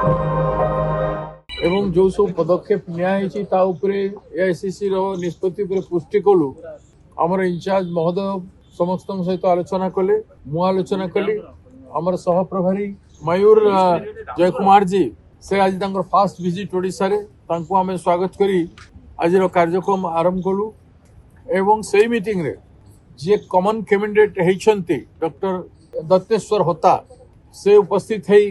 एवं जो सब पदक्षेप एआईसीसी निष्पत्ति पुष्टि कलु आमर इंचार्ज महोदय समस्त सहित आलोचना कले मु आलोचना कली आमर सह प्रभारी मयूर जय कुमार जी से आज फास्ट विजिट ओडिशा रे तांको आमे स्वागत करी आज कार्यक्रम आरंभ कलु एवं से मीटिंग रे जे कॉमन कैंडिडेट होती डॉक्टर दत्तेश्वर होता से उपस्थित है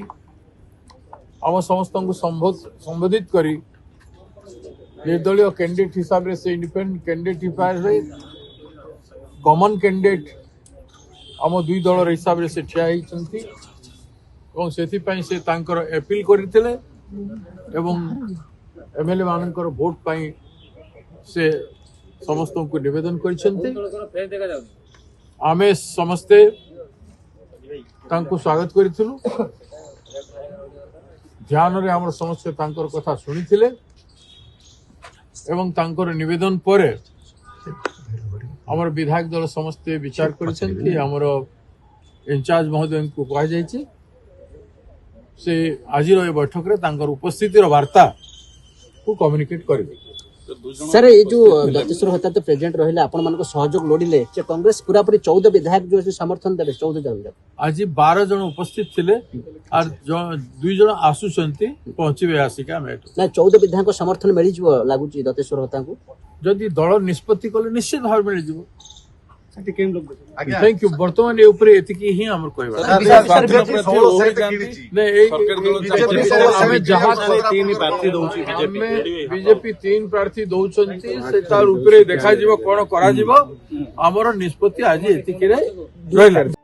आम समस्त को संबोधित करी निर्दलीय कैंडिडेट हिसाब से इंडिपेंडेंट कैंडिडेट हिसाब से कॉमन कैंडिडेट आम दुई दल हिसाब से ठिया से तांकर अपील करते एमएलए मानकर वोट पाई से समस्त को निवेदन कर आमे समस्ते तांको स्वागत करिथिलु ध्यान रे हमर समस्या तांकर कथा सुनिथिले एवं तांकर निवेदन पर हमर विधायक दल समस्ते विचार करिसेंती हमर इंचार्ज महोदय को कहा जायछि से आज बैठक रे तांकर उपस्थितिर वार्ता को कम्युनिकेट करिवे। सर ये जो दत्तेश्वर होता तो प्रेसिडेंट रहिले आपण मानको सहयोग लोडिले जे कांग्रेस पूरा पूरी 14 विधायक जो समर्थन देले 14 जन आज 12 जन उपस्थित थिले और 2 जन आसुचंती पहुंचीबे आसिका मेट ना 14 विधायक समर्थन मिली जिवो लागुची दत्तेश्वर होता को जदि दल निष्पत्ति कले निश्चित भाव मिल जिवो। थैंक यू बर्तमान ये ऊपर एतिकी ही हमर कहबा बीजेपी 3 प्रार्थी दउचंती से तार ऊपर देखा जिवो कोन करा जिवो हमर निष्पत्ति आज एतिकी रे रहला।